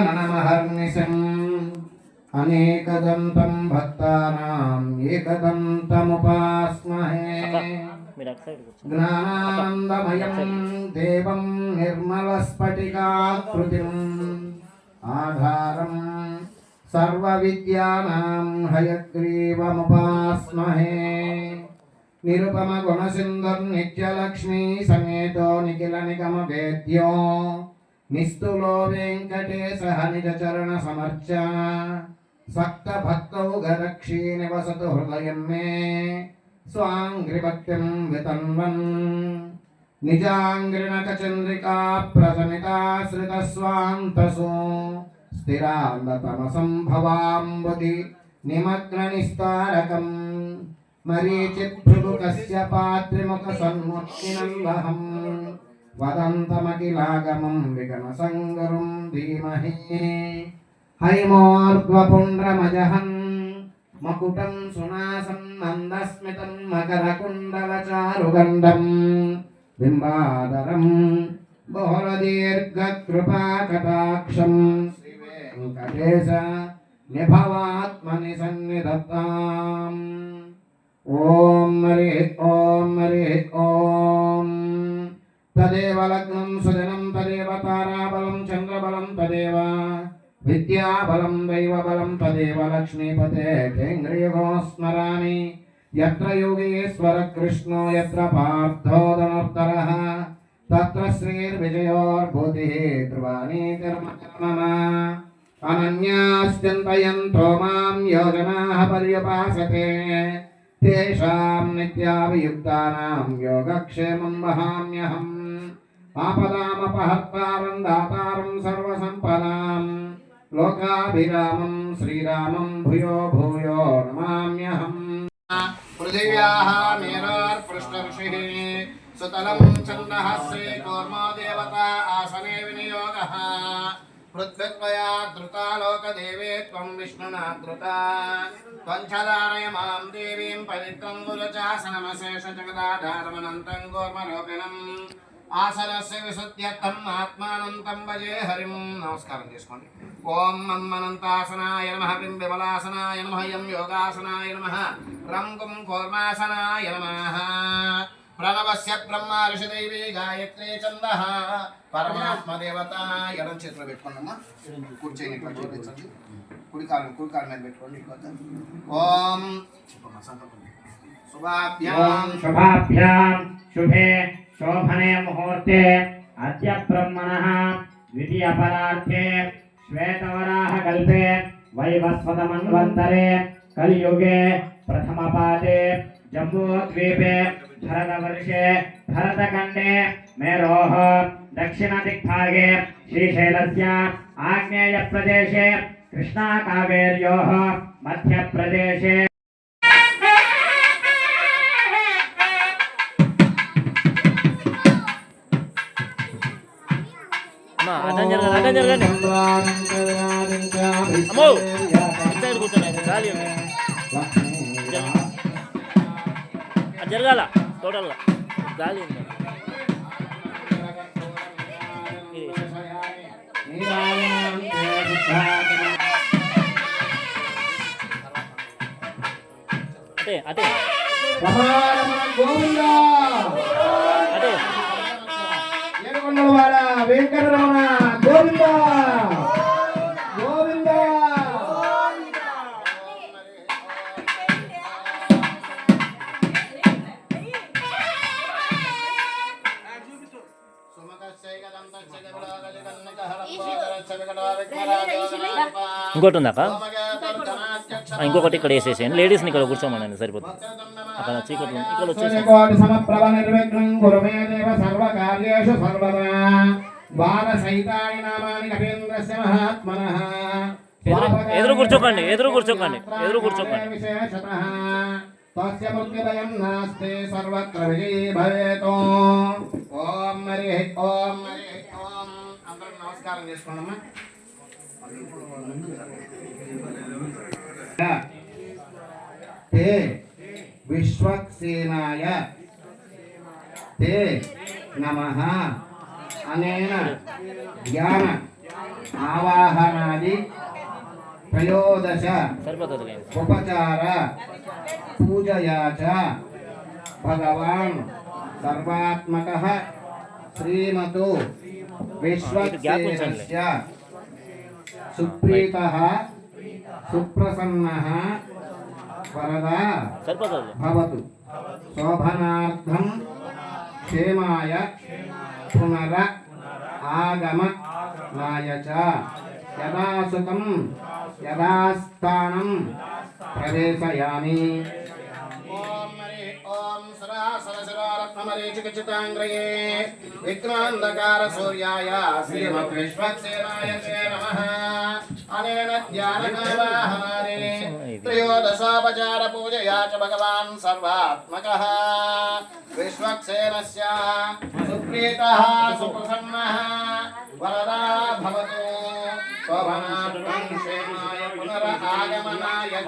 गजाननमहर्निशम् अनेकदन्तं भक्तानाम् एकदन्तमुपास्महे ज्ञानानन्दमयं देवं निर्मलस्फटिकाकृतिम् आधारम् सर्वविद्यानां हयग्रीवमुपास्महे निरुपमगुणसिन्धुर्नित्यलक्ष्मी समेतो निखिलनिगमवेद्यो निस्तुलो वेङ्कटेशः निजचरणसमर्चा सक्तभक्तौ गरक्षी निवसतु हृदयं मे स्वाङ्घ्रिभक्तिं वितन्वन् निजाङ्घ्रिणकचन्द्रिका प्रशमिताश्रितस्वान्तसु स्थिरान्धतमसम्भवाम्बुधि निमग्ननिस्तारकम् मरीचिभृगुकस्य पात्रिमुखसन्मुक्तिनन्दहम् वदन्तमखिलागमं विगणसङ्गरुं धीमहि हैमोर्ध्वपुण्ड्रमजहन् मकुटं सुनासं मन्दस्मितं मकरकुण्डलचारुगण्डं बिम्बाधरं बहुलदीर्घकृपाकटाक्षं श्रीवेङ्कटेश निभवात्मनि सन्निधत्ताम् ॐ हरिः ॐ तदेव लग्नं सुजनं तदेव ताराबलं चन्द्रबलं तदेव विद्याबलं दैवबलं तदेव लक्ष्मीपते तेङ्ग्रियुगो स्मरामि यत्र योगेश्वर कृष्णो यत्र पार्थो धनुर्धरः तत्र श्रीर्विजयोर्भूतिः ध्रुवाणी कर्म अनन्याश्चिन्तयन्तो मां योजनाः पर्युपासते तेषां नित्याभियुक्तानां योगक्षेमं वहाम्यहम् आपदामपहर्तारं दातारं सर्वसम्पदां लोकाभिरामं श्रीरामं भूयो भूयो नमाम्यहम् पृथिव्याः मेरोर्पृष्ठऋषिः सुतलं चन्दः श्रीकूर्मो देवता आसने विनियोगः पृथ्व्या धृता लोकदेवे त्वं विष्णुना धृता त्वञ्चदारय मां देवीं पवित्रं गुरुचासनमशेषजगदाधारमनन्तं कूर्मरूपिणम् आसनस्य विशुद्ध्यर्थम् आत्मानन्तं भजे हरिं नमस्कारं చేసుకోండి ఓం మన్మనంతాసనాయ నమః బింబిమలాసనాయ నమః యం యోగాసనాయ నమః రం గుం కూర్మాసనాయ నమః ప్రణవస్య బ్రహ్మ ఋషిదైవీ గాయత్రీ ఛందః పరమాత్మ దేవత ఎడం చేతిలో పెట్టుకోండమ్మా కూర్చొని ఇట్లా చూపించండి కుడి కాలు మీద పెట్టుకోండి ఓం శుభాభ్యాం శుభే శోభనే ముహూర్తే అద్య బ్రహ్మణః ద్వితీయ పరార్థే శ్వేతవరాహ కల్పే వైవస్వతమన్వంతరే కలియుగే ప్రథమ పాదే जम्बूद्वीपे भरतवर्षे भरतखण्डे मेरोः दक्षिणदिग्भागे श्रीशैलस्य आग्नेयप्रदेशे कृष्णाकावेर्योः मध्यप्रदेशे జరగాల టోటల్గా గాలి అటే అటే అటే వెంకటరమణ గోవింద ఇంకోటి ఉందాక ఇంకొకటి ఇక్కడ వేసేసేయండి లేడీస్ని ఇక్కడ కూర్చోమనండి సరిపోతుంది అక్కడ చీకట్లు ఇక్కడ వచ్చేసి ఎదురు కూర్చోకండి ఎదురు కూర్చోకండి ఎదురు కూర్చోకండి तस्य मृत्युभयं नास्ति सर्वत्र विजयी भवेतो ओम हरि ओम అందరూ నమస్కారం చేసుకోండమ్మా ते विश्वक्सेनाय ते नमः अनेन ज्ञान ఆవాహనాది త్రయోదశ సరిపోతుంది ఉపచార పూజయా చ భగవాన్ సర్వాత్మకః శ్రీమతో విశ్వక్సేనస్య సుప్రీతః సుప్రసన్నః వరదా సరిపోతుంది భవతు శోభనార్థం క్షేమాయ పునర ఆగమనాయ చ యదాసుతం యదాస్థానం ప్రవేశయామి. ఓం హరి ఓం సరాసరశిరోరత్నమరీచికచితాంగ్రయే విఘ్నాంధకార సూర్యాయ శ్రీమద్ విశ్వక్సేనాయ తే నమః. అనేన ధ్యానకావాహనారే త్రయోదశోపచార పూజయా చ భగవాన్ సర్వాత్మకః విశ్వక్సేనస్య సుప్రీతః సుప్రసన్నః వరదా భవతు శోభనార్థం క్షేమాయ పునరాగమనాయ చ